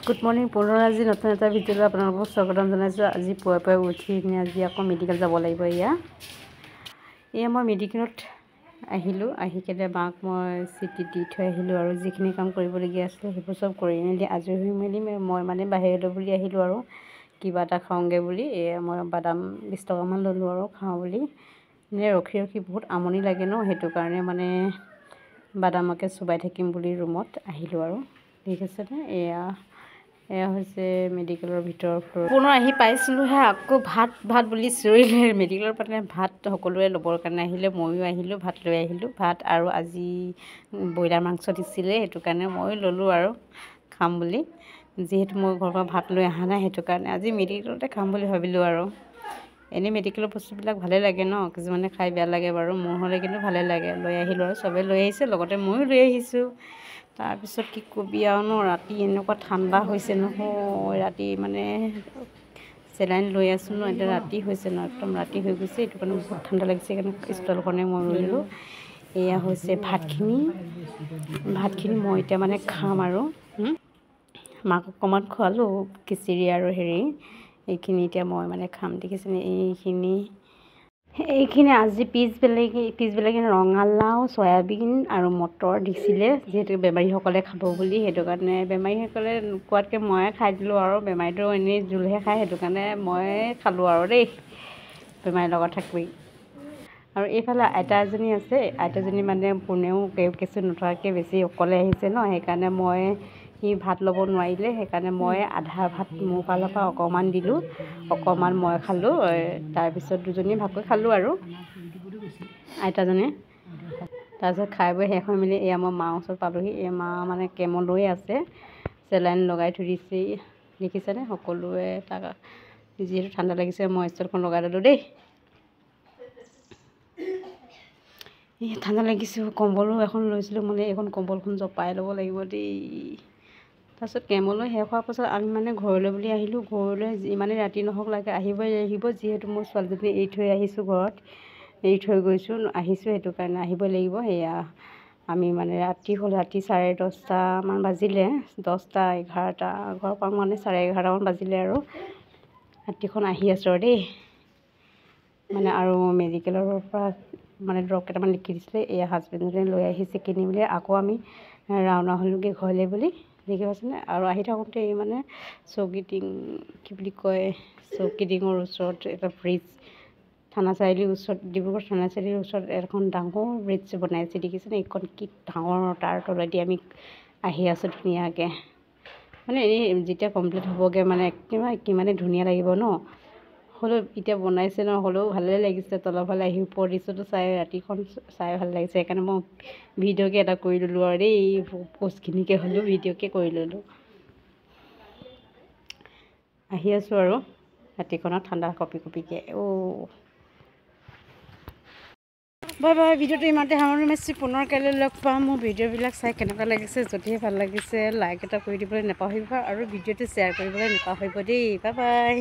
Good morning পুনৰ আজি নতুন এটা ভিডিঅ'লৈ আপোনালোকক স্বাগতম জনাইছোঁ। আজি পুৱাই উঠি আজি আকৌ মেডিকেল যাব লাগিব। এয়া মই মেডিকেলত আহিলোঁ, আহি কেনে মাক মই চিঠি দি থৈ আহিলোঁ আৰু যিখিনি কাম কৰিবলগীয়া আছিলে সেইবোৰ চব কৰি মেলি আজৰি হৈ মেলি মই মানে বাহিৰলৈ বুলি আহিলোঁ আৰু কিবা এটা খাওঁগৈ বুলি। মই বাদাম 20 টকামান ল'লোঁ আৰু খাওঁ বুলি। ৰখি বহুত আমনি লাগে ন, সেইটো কাৰণে মানে বাদামকে চুবাই থাকিম বুলি ৰুমত আহিলোঁ আৰু ঠিক আছেনে। এয়া হৈছে মেডিকেলৰ ভিতৰৰ ফ্ল'ৰ। পুনৰ আহি পাইছিলোঁহে, আকৌ ভাত বুলি চিঞৰিলে। মেডিকেলৰ পৰা ভাত সকলোৱে ল'বৰ কাৰণে আহিলে, ময়ো আহিলোঁ, ভাত লৈ আহিলোঁ। ভাত আৰু আজি ব্ৰইলাৰ মাংস দিছিলে, সেইটো কাৰণে ময়ো ল'লোঁ আৰু খাম বুলি। যিহেতু মই ঘৰৰ পৰা ভাত লৈ অহা নাই, সেইটো কাৰণে আজি মেডিকেলতে খাম বুলি ভাবিলোঁ আৰু। এনেই মেডিকেলৰ বস্তুবিলাক ভালেই লাগে ন, কিছুমানে খাই বেয়া লাগে বাৰু, মোৰ হ'লে কিন্তু ভালেই লাগে। লৈ আহিলোঁ আৰু চবেই লৈ আহিছে, লগতে ময়ো লৈ আহিছোঁ। তাৰপিছত কি কবি আৰু ন, ৰাতি এনেকুৱা ঠাণ্ডা হৈছে নহয়, ৰাতি মানে চেলাইন লৈ আছোঁ ন, এতিয়া ৰাতি হৈছে ন, একদম ৰাতি হৈ গৈছে, এইটো কাৰণে বহুত ঠাণ্ডা লাগিছে, সেইকাৰণে ষ্টলখনে মই লৈ ল'লোঁ। এয়া হৈছে ভাতখিনি মই এতিয়া মানে খাম আৰু মাক অকণমান খোৱালোঁ খিচিৰি আৰু এইখিনি এতিয়া মই মানে খাম দেখিছেনে। এইখিনি আজি পিছবেলাকে ৰঙালাও, চয়াবিন আৰু মটৰ দিছিলে, যিহেতু বেমাৰীসকলে খাব বুলি, সেইটো কাৰণে বেমাৰীসকলে নোখোৱাতকৈ ময়ে খাই দিলোঁ আৰু। বেমাৰীটো এনেই জোলহে খায়, সেইটো কাৰণে ময়ে খালোঁ আৰু দেই, বেমাৰীৰ লগত থাকি। আৰু এইফালে আইতা এজনী আছে, আইতাজনী মানে কোনেও কেঁচু নথকাকৈ বেছি অকলে আহিছে ন, সেইকাৰণে সি ভাত ল'ব নোৱাৰিলে, সেইকাৰণে মই আধা ভাত মোৰ ফালৰ পৰা অকণমান দিলোঁ, অকণমান মই খালোঁ। তাৰপিছত দুজনী ভাগকৈ খালোঁ আৰু আইতাজনী। তাৰপিছত খাই বৈ শেষ হৈ মেলি এয়া মই মাৰ ওচৰত পালোঁহি। মা মানে কেমো লৈ আছে, চেলাইন লগাই থৈ দিছে, দেখিছেনে। সকলোৱে তাক যিহেতু ঠাণ্ডা লাগিছে, মই ষ্টলখন লগাই ল'লোঁ দেই। ঠাণ্ডা লাগিছে, কম্বলো এখন লৈছিলোঁ, মানে এইখন কম্বলখন জপাই ল'ব লাগিব দেই। তাৰপিছত কেমো লৈ শেষ হোৱাৰ পাছত আমি মানে ঘৰলৈ বুলি আহিলোঁ। ঘৰলৈ ইমানেই ৰাতি নহওক লাগে আহিবই লাগিব, যিহেতু মোৰ ছোৱালীজনী এৰি থৈ আহিছোঁ, ঘৰত এৰি থৈ আহিছোঁ, সেইটো কাৰণে আহিবই লাগিব। সেয়া আমি মানে ৰাতি হ'ল, ৰাতি 10:30মান বাজিলে, 10টা 11টা ঘৰৰ পৰা মানে 11:30মান বাজিলে আৰু ৰাতিখন আহি আছোঁ আৰু দেই। মানে আৰু মেডিকেলৰ পৰা মানে দৰৱ কেইটামান লিখি দিছিলে, এয়া হাজবেণ্ডজনে লৈ আহিছে কিনি মেলি। আকৌ আমি ৰাওনা হ'লোঁগৈ ঘৰলৈ বুলি, দেখি পাইছেনে। আৰু আহি থাকোঁতে মানে চৌকিডিঙৰ ওচৰত এটা ব্ৰিজ, থানা চাৰিআলিৰ ওচৰত, ডিব্ৰুগড় থানা চাৰিআলিৰ ওচৰত এখন ডাঙৰ ব্ৰিজ বনাইছে, দেখিছেনে। এইখন কি ডাঙৰ, তাৰ তলেদি আমি আহি আছোঁ ধুনীয়াকৈ। মানে এনেই যেতিয়া কমপ্লিট হ'বগৈ মানে কিমানে ধুনীয়া লাগিব ন, হ'লেও এতিয়া বনাইছে ন, হ'লেও ভালেই লাগিছে। তলৰ ফালে আহি ওপৰৰ দৃশ্যটো চাই, ৰাতিখন চাই ভাল লাগিছে, সেইকাৰণে মই ভিডিঅ'কে এটা কৰি ল'লোঁ আৰু দেই, পষ্টখিনিকে হ'লেও ভিডিঅ'কে কৰি ল'লোঁ। আহি আছোঁ আৰু ৰাতিখনত ঠাণ্ডা কঁপিকৈ। বাই, ভিডিঅ'টো ইমানতে সামৰণি মাৰিছোঁ। পুনৰ কাইলৈ লগ পাম। মোৰ ভিডিঅ'বিলাক চাই কেনেকুৱা লাগিছে, যদিহে ভাল লাগিছে লাইক এটা কৰি দিবলৈ নাপাহৰিব আৰু ভিডিঅ'টো শ্বেয়াৰ কৰিবলৈ নাপাহৰিব দেই। বাই।